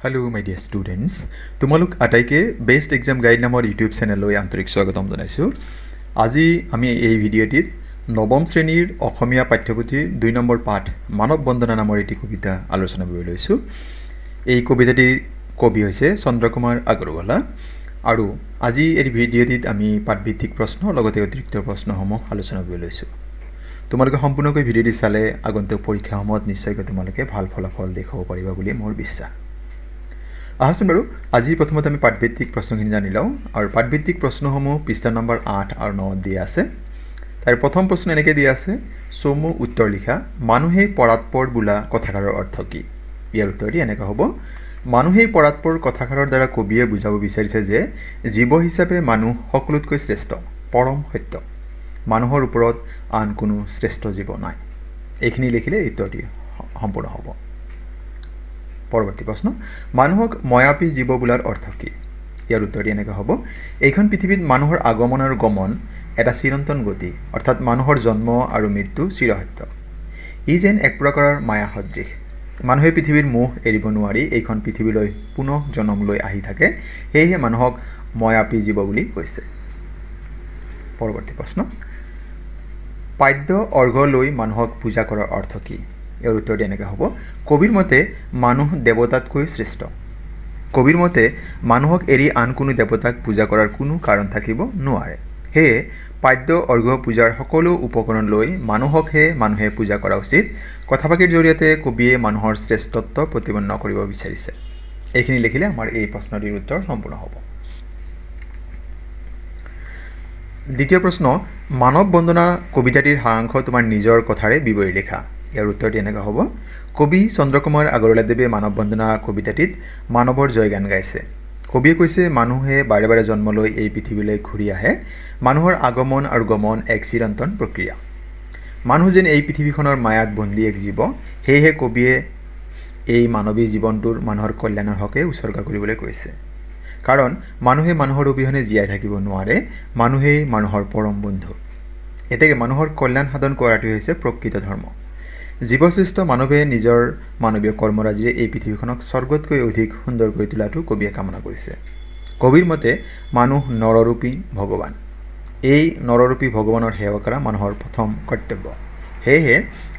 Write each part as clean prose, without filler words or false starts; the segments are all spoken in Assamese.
Hello my dear students, তোমালোক আটাইকে বেস্ট এক্সাম গাইড নামৰ ইউটিউব চেনেললৈ আন্তৰিক স্বাগতম জনাইছোঁ। আজি আমি এই ভিডিঅ'টিত নৱম শ্ৰেণীৰ অসমীয়া পাঠ্যপুথিৰ 2 নম্বৰ পাঠ মানৱ বন্দনা নামৰ এটি কবিতা আলোচনা কৰিবলৈ লৈছোঁ। এই কবিতাটিৰ কবি হৈছে চন্দ্ৰকুমাৰ আগৰৱালা আৰু আজি এই ভিডিঅ'টিত আমি পাঠভিত্তিক প্ৰশ্ন লগতে অতিৰিক্ত প্ৰশ্নসমূহ আলোচনা কৰিবলৈ লৈছোঁ। তোমালোকে সম্পূৰ্ণকৈ ভিডিঅ'টি চালে আগন্তুক পৰীক্ষাসমূহত নিশ্চয়কৈ তোমালোকে ভাল ফলাফল দেখাব পাৰিবা বুলি মোৰ বিশ্বাস। আহচোন বাৰু আজি প্ৰথমতে আমি পাঠভিত্তিক প্ৰশ্নখিনি জানি লওঁ আৰু পাঠভিত্তিক প্ৰশ্নসমূহ পৃষ্ঠা নম্বৰ 8 আৰু 9 দিয়া আছে। তাৰ প্ৰথম প্ৰশ্ন এনেকৈ দিয়া আছে, চমু উত্তৰ লিখা, মানুহেই পৰাৎপৰ বোলা কথাষাৰৰ অৰ্থ কি? ইয়াৰ উত্তৰটি এনেকৈ হ'ব, মানুহেই পৰাৎপৰ কথাষাৰৰ দ্বাৰা কবিয়ে বুজাব বিচাৰিছে যে জীৱ হিচাপে মানুহ সকলোতকৈ শ্ৰেষ্ঠ, পৰম সত্য, মানুহৰ ওপৰত আন কোনো শ্ৰেষ্ঠ জীৱ নাই। এইখিনি লিখিলে উত্তৰটি সম্পূৰ্ণ হ'ব। পৰৱৰ্তী প্ৰশ্ন, মানুহক ময়াপী জীৱ বোলাৰ অৰ্থ কি? ইয়াৰ উত্তৰটি এনেকৈ হ'ব, এইখন পৃথিৱীত মানুহৰ আগমন আৰু গমন এটা চিৰন্তন গতি, অৰ্থাৎ মানুহৰ জন্ম আৰু মৃত্যু চিৰসত্য। ই যেন এক প্ৰকাৰৰ মায়া সদৃশ, মানুহে পৃথিৱীৰ মোহ এৰিব নোৱাৰি এইখন পৃথিৱীলৈ পুনঃ জন্ম লৈ আহি থাকে, সেয়েহে মানুহক ময়াপী জীৱ বুলি কৈছে। পৰৱৰ্তী প্ৰশ্ন, পাদ্য অৰ্ঘ্য লৈ মানুহক পূজা কৰাৰ অৰ্থ কি? ইয়াৰ উত্তৰটি এনেকৈ হ'ব, কবিৰ মতে মানুহ দেৱতাতকৈ শ্ৰেষ্ঠ। কবিৰ মতে মানুহক এৰি আন কোনো দেৱতাক পূজা কৰাৰ কোনো কাৰণ থাকিব নোৱাৰে, সেয়ে পাদ্য অৰ্ঘ্য পূজাৰ সকলো উপকৰণ লৈ মানুহকহে মানুহে পূজা কৰা উচিত। কথাফাকিৰ জৰিয়তে কবিয়ে মানুহৰ শ্ৰেষ্ঠত্ব প্ৰতিপন্ন কৰিব বিচাৰিছে। এইখিনি লিখিলে আমাৰ এই প্ৰশ্নটিৰ উত্তৰ সম্পূৰ্ণ হ'ব। দ্বিতীয় প্ৰশ্ন, মানৱ বন্দনা কবিতাটিৰ সাৰাংশ তোমাৰ নিজৰ কথাৰে বিৱৰি লিখা। ইয়াৰ উত্তৰটি এনেকৈ হ'ব, কবি চন্দ্ৰকুমাৰ আগৰৱালাদেৱে মানৱ বন্দনা কবিতাটিত মানৱৰ জয়গান গাইছে। কবিয়ে কৈছে মানুহে বাৰে বাৰে জন্ম লৈ এই পৃথিৱীলৈ ঘূৰি আহে, মানুহৰ আগমন আৰু গমন এক চিৰন্তন প্ৰক্ৰিয়া। মানুহ যেন এই পৃথিৱীখনৰ মায়াত বন্দী এক জীৱ, সেয়েহে কবিয়ে এই মানৱী জীৱনটোৰ মানুহৰ কল্যাণৰ হকে উৎসৰ্গা কৰিবলৈ কৈছে। কাৰণ মানুহে মানুহৰ অবিহনে জীয়াই থাকিব নোৱাৰে, মানুহেই মানুহৰ পৰম বন্ধু। এতেকে মানুহৰ কল্যাণ সাধন কৰাটোৱে হৈছে প্ৰকৃত ধৰ্ম। জীৱশ্ৰেষ্ঠ মানৱে নিজৰ মানৱীয় কৰ্মৰাজিৰে এই পৃথিৱীখনক স্বৰ্গতকৈ অধিক সুন্দৰ কৰি তোলাটো কবিয়ে কামনা কৰিছে। কবিৰ মতে মানুহ নৰৰূপী ভগৱান, এই নৰৰূপী ভগৱানৰ সেৱা কৰা মানুহৰ প্ৰথম কৰ্তব্য, সেয়েহে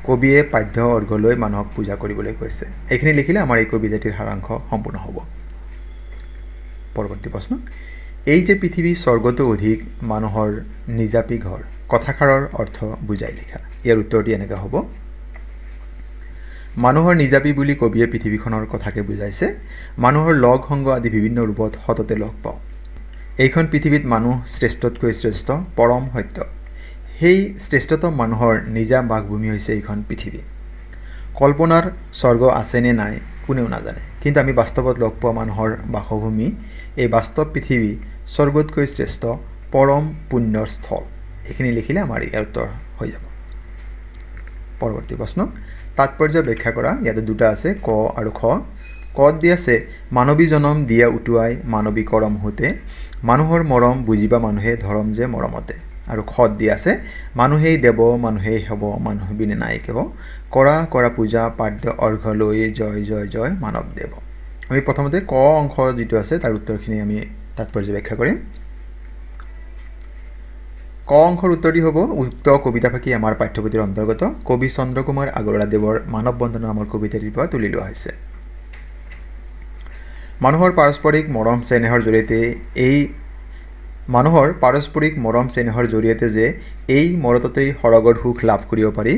কবিয়ে পাদ্য অৰ্ঘ্য লৈ মানুহক পূজা কৰিবলৈ কৈছে। এইখিনি লিখিলে আমাৰ এই কবিতাটিৰ সাৰাংশ সম্পূৰ্ণ হ'ব। পৰৱৰ্তী প্ৰশ্ন, এই যে পৃথিৱী স্বৰ্গতো অধিক মানুহৰ নিজাপী ঘৰ কথাষাৰৰ অৰ্থ বুজাই লিখা। ইয়াৰ উত্তৰটি এনেকৈ হ'ব, মানুহৰ নিজাপী বুলি কবিয়ে পৃথিৱীখনৰ কথাকে বুজাইছে। মানুহৰ লগ সংগ আদি বিভিন্ন ৰূপত সততে লগ পাওঁ। এইখন পৃথিৱীত মানুহ শ্ৰেষ্ঠতকৈ শ্ৰেষ্ঠ, পৰম সত্য, সেই শ্ৰেষ্ঠতম মানুহৰ নিজা বাসভূমি হৈছে এইখন পৃথিৱী। কল্পনাৰ স্বৰ্গ আছেনে নাই কোনেও নাজানে, কিন্তু আমি বাস্তৱত লগ পোৱা মানুহৰ বাসভূমি এই বাস্তৱ পৃথিৱী স্বৰ্গতকৈ শ্ৰেষ্ঠ, পৰম পুণ্যৰ স্থল। এইখিনি লিখিলে আমাৰ ইয়াৰ উত্তৰ হৈ যাব। পৰৱৰ্তী প্ৰশ্ন, তাৎপৰ্য ব্যাখ্যা কৰা। ইয়াতে দুটা আছে, ক আৰু খ। কত দি আছে, মানৱী জনম দিয়া উটুৱাই মানৱী কৰম হতে, মানুহৰ মৰম বুজিবা মানুহে ধৰম যে মৰমতে। আৰু খত দি আছে, মানুহেই দেৱ মানুহেই হ'ব মানুহ বিনে নাই কেৱ, কৰা কৰা পূজা পাদ্য অৰ্ঘ্য লৈ জয় জয় জয় মানৱ দেৱ। আমি প্ৰথমতে ক অংশ যিটো আছে তাৰ উত্তৰখিনি আমি তাৎপৰ্য ব্যাখ্যা কৰিম। ক অংশৰ উত্তৰটি হ'ব, উক্ত কবিতাফাকি আমাৰ পাঠ্যপুথিৰ অন্তৰ্গত কবি চন্দ্ৰকুমাৰ আগৰৱালাদেৱৰ মানৱ বন্দনা নামৰ কবিতাটিৰ পৰা তুলি লোৱা হৈছে। মানুহৰ পাৰস্পৰিক মৰম চেনেহৰ জৰিয়তে যে এই মৰততেই সৰগৰ সুখ লাভ কৰিব পাৰি,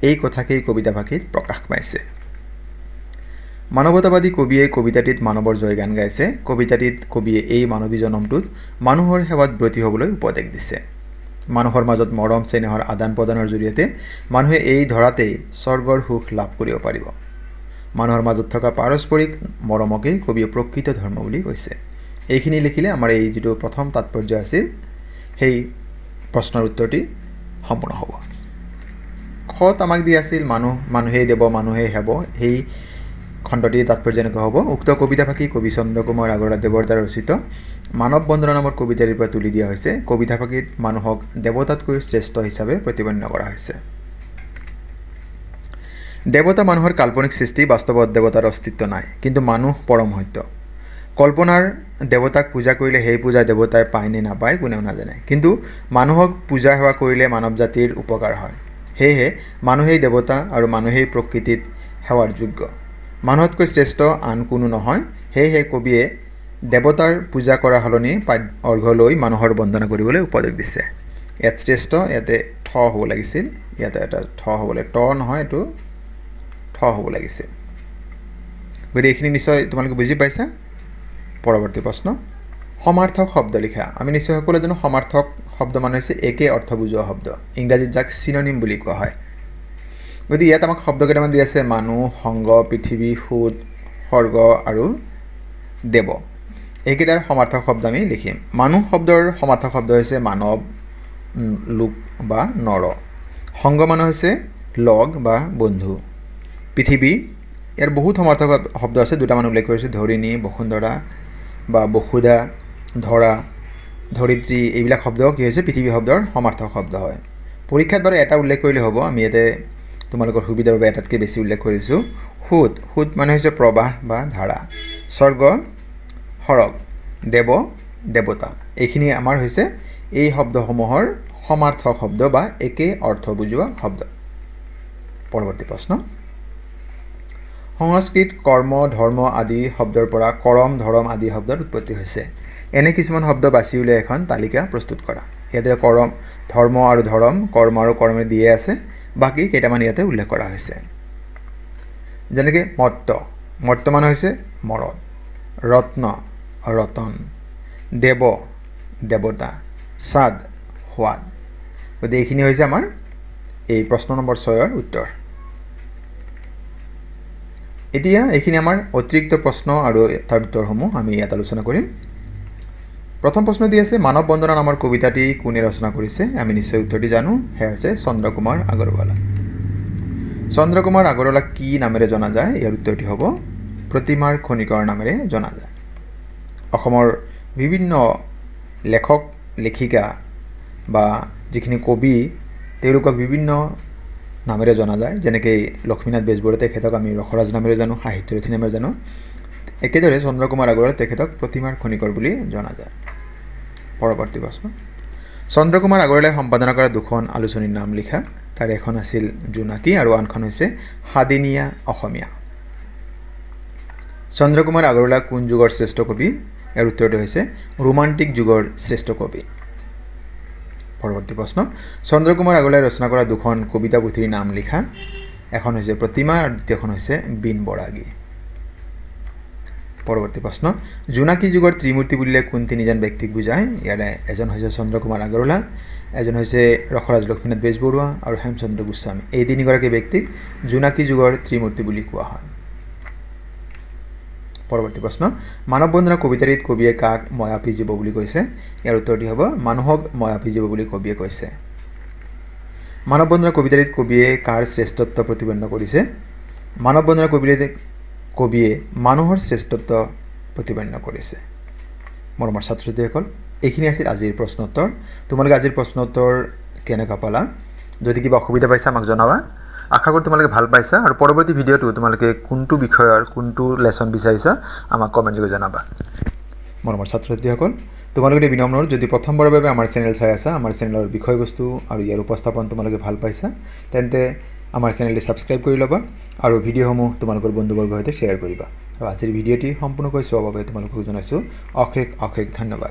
এই কথাকেই কবিতাফাকিত প্ৰকাশ পাইছে। মানৱতাবাদী কবিয়ে কবিতাটিত মানৱৰ জয়গান গাইছে। কবিতাটিত কবিয়ে এই মানৱী জনমটোত মানুহৰ সেৱাত ব্ৰতী হ'বলৈ উপদেশ দিছে। মানুহৰ মাজত মৰম চেনেহৰ আদান প্ৰদানৰ জৰিয়তে মানুহে এই ধৰাতেই স্বৰ্গৰ সুখ লাভ কৰিব পাৰিব। মানুহৰ মাজত থকা পাৰস্পৰিক মৰমকেই কবিয়ে প্ৰকৃত ধৰ্ম বুলি কৈছে। এইখিনি লিখিলে আমাৰ এই যিটো প্ৰথম তাৎপৰ্য আছিল সেই প্ৰশ্নৰ উত্তৰটি সম্পূৰ্ণ হ'ব। খত আমাক দি আছিল মানুহেই দেৱ মানুহেই হ'ব, সেই খণ্ডটিৰ তাৎপৰ্য এনেকুৱা হ'ব, উক্ত কবিতাফাকি কবি চন্দ্ৰকুমাৰ আগৰৱালাদেৱৰ দ্বাৰা ৰচিত মানৱ বন্দনা নামৰ কবিতাটিৰ পৰা তুলি দিয়া হৈছে। কবিতাফাকিত মানুহক দেৱতাতকৈ শ্ৰেষ্ঠ হিচাপে প্ৰতিপন্ন কৰা হৈছে। দেৱতা মানুহৰ কাল্পনিক সৃষ্টি, বাস্তৱত দেৱতাৰ অস্তিত্ব নাই, কিন্তু মানুহ পৰম সত্য। কল্পনাৰ দেৱতাক পূজা কৰিলে সেই পূজা দেৱতাই পায় নে নাপায় কোনেও নাজানে, কিন্তু মানুহক পূজা সেৱা কৰিলে মানৱ জাতিৰ উপকাৰ হয়। সেয়েহে মানুহেই দেৱতা আৰু মানুহেই প্ৰকৃতিত সেৱাৰ যোগ্য। মানুহতকৈ শ্ৰেষ্ঠ আন কোনো নহয়। সেয়েহে কবিয়ে দেৱতাৰ পূজা কৰা সলনি অৰ্ঘ্য লৈ মানুহৰ বন্দনা কৰিবলৈ উপদেশ দিছে। ইয়াত শ্ৰেষ্ঠ, ইয়াতে ঠ হ'ব লাগিছিল, ইয়াতে এটা ঠ হ'ব লাগে, ট নহয়, এইটো ঠ হ'ব লাগিছিল। গতিকে এইখিনি নিশ্চয় তোমালোকে বুজি পাইছা। পৰৱৰ্তী প্ৰশ্ন, সমাৰ্থক শব্দ লিখা। আমি নিশ্চয় সকলোৱে জানো সমাৰ্থক শব্দ মানে হৈছে একে অৰ্থ বুজোৱা শব্দ, ইংৰাজীত যাক চিননিম বুলি কোৱা হয়। গতিকে ইয়াত আমাক শব্দ কেইটামান দি আছে, মানুহ, সংগ, পৃথিৱী, সুত, স্বৰ্গ আৰু দেৱ। এইকেইটাৰ সমাৰ্থক শব্দ আমি লিখিম। মানুহ শব্দৰ সমাৰ্থক শব্দ হৈছে মানৱ, লোক বা নৰ। সংগ মানে হৈছে লগ বা বন্ধু। পৃথিৱী, ইয়াৰ বহুত সমাৰ্থক শব্দ আছে, দুটামান উল্লেখ কৰিছোঁ, ধৰিণী, বসুন্ধৰা বা বসুধা, ধৰা, ধৰিত্ৰী, এইবিলাক শব্দ কি হৈছে পৃথিৱী শব্দৰ সমাৰ্থক শব্দ হয়। পৰীক্ষাত বাৰু এটা উল্লেখ কৰিলে হ'ব, আমি ইয়াতে তোমালোকৰ সুবিধাৰ বাবে এটাতকৈ বেছি উল্লেখ কৰিছোঁ। সুত, সুত মানে হৈছে প্ৰবাহ বা ধাৰা। স্বৰ্গ, সৰগ, দেৱ, দেৱতা। এইখিনি আমাৰ হৈছে এই শব্দসমূহৰ সমাৰ্থক শব্দ বা একে অৰ্থ বুজোৱা শব্দ। পৰৱৰ্তী প্ৰশ্ন, সংস্কৃত কৰ্ম, ধৰ্ম আদি শব্দৰ পৰা কৰম, ধৰম আদি শব্দৰ উৎপত্তি হৈছে। এনে কিছুমান শব্দ বাছি উলিয়াই এখন তালিকা প্ৰস্তুত কৰা। ইয়াতে কৰম, ধৰ্ম আৰু ধৰম, কৰ্ম আৰু কৰ্মে দিয়ে আছে, বাকী কেইটামান ইয়াতে উল্লেখ কৰা হৈছে। যেনেকৈ মৰ্ত, মৰ্ত মানে হৈছে মৰদ, ৰত্ন, ৰতন, দেৱ, দেৱতা, স্বাদ, সোৱাদ। গতিকে এইখিনি হৈছে আমাৰ এই প্ৰশ্ন নম্বৰ 6ৰ উত্তৰ। এতিয়া এইখিনি আমাৰ অতিৰিক্ত প্ৰশ্ন আৰু তাৰ উত্তৰসমূহ আমি ইয়াত আলোচনা কৰিম। প্ৰথম প্ৰশ্ন দি আছে, মানৱ বন্দনা নামৰ কবিতাটি কোনে ৰচনা কৰিছে? আমি নিশ্চয় উত্তৰটি জানো, সেয়া হৈছে চন্দ্ৰকুমাৰ আগৰৱালা। চন্দ্ৰকুমাৰ আগৰৱালাক কি নামেৰে জনা যায়? ইয়াৰ উত্তৰটি হ'ব প্ৰতিমাৰ খনিকৰ নামেৰে জনা যায়। অসমৰ বিভিন্ন লেখক লেখিকা বা যিখিনি কবি, তেওঁলোকক বিভিন্ন নামেৰে জনা যায়। যেনেকৈ লক্ষ্মীনাথ বেজবৰুৱা, তেখেতক আমি ৰসৰাজ নামেৰে জানো, সাহিত্যৰথী নামেৰে জানো। একেদৰে চন্দ্ৰকুমাৰ আগৰৱালা, তেখেতক প্ৰতিমাৰ খনিকৰ বুলি জনা যায়। পৰৱৰ্তী প্ৰশ্ন, চন্দ্ৰকুমাৰ আগৰৱালাই সম্পাদনা কৰা দুখন আলোচনীৰ নাম লিখা। তাৰে এখন আছিল জোনাকী আৰু আনখন হৈছে সাদিনীয়া অসমীয়া। চন্দ্ৰকুমাৰ আগৰৱালা কোন যুগৰ শ্ৰেষ্ঠ কবি? ইয়াৰ উত্তৰটো হৈছে ৰোমান্টিক যুগৰ শ্ৰেষ্ঠ কবি। পৰৱৰ্তী প্ৰশ্ন, চন্দ্ৰকুমাৰ আগৰৱালাই ৰচনা কৰা দুখন কবিতা পুথিৰ নাম লিখা। এখন হৈছে প্ৰতিমা আৰু দ্বিতীয়খন হৈছে বিন বৰাগী। পৰৱৰ্তী প্ৰশ্ন, জোনাকী যুগৰ ত্ৰিমূৰ্তি বুলিলে কোন তিনিজন ব্যক্তিক বুজায়? ইয়াৰে এজন হৈছে চন্দ্ৰকুমাৰ আগৰৱালা, এজন হৈছে ৰসৰাজ লক্ষ্মীনাথ বেজবৰুৱা আৰু হেমচন্দ্ৰ গোস্বামী। এই তিনিগৰাকী ব্যক্তিক জোনাকী যুগৰ ত্ৰিমূৰ্তি বুলি কোৱা হয়। পৰৱৰ্তী প্ৰশ্ন, মানৱ বন্দনা কবিতাটিত কবিয়ে কাক ময়াপী জীৱ বুলি কৈছে? ইয়াৰ উত্তৰটি হ'ব মানুহক ময়াপী জীৱ বুলি কবিয়ে কৈছে। মানৱ বন্দনা কবিতাটিত কবিয়ে কাৰ শ্ৰেষ্ঠত্ব প্ৰতিপন্ন কৰিছে? মানৱ বন্দনা কবিতাটিত কবিয়ে মানুহৰ শ্ৰেষ্ঠত্ব প্ৰতিপন্ন কৰিছে। মৰমৰ ছাত্ৰ ছাত্ৰীসকল, এইখিনি আছিল আজিৰ প্ৰশ্ন উত্তৰ। তোমালোকে আজিৰ প্ৰশ্ন উত্তৰ কেনেকুৱা পালা? যদি কিবা অসুবিধা পাইছা আমাক জনাবা। আশা কৰোঁ তোমালোকে ভাল পাইছা আৰু পৰৱৰ্তী ভিডিঅ'টো তোমালোকে কোনটো বিষয়ৰ কোনটো লেচন বিচাৰিছা আমাক কমেণ্ট যোগে জনাবা। মৰমৰ ছাত্ৰ ছাত্ৰীসকল, তোমালোকে বিনম্ৰ অনুৰোধ, যদি প্ৰথমবাৰৰ বাবে আমাৰ চেনেল চাই আছা, আমাৰ চেনেলৰ বিষয়বস্তু আৰু ইয়াৰ উপস্থাপন তোমালোকে ভাল পাইছা, তেন্তে আমাৰ চেনেলটি ছাবস্ক্ৰাইব কৰি ল'বা আৰু ভিডিঅ'সমূহ তোমালোকৰ বন্ধুবৰ্গৰ সৈতে শ্বেয়াৰ কৰিবা। আৰু আজিৰ ভিডিঅ'টি সম্পূৰ্ণকৈ চোৱাৰ বাবে তোমালোকক জনাইছোঁ অশেষ অশেষ ধন্যবাদ।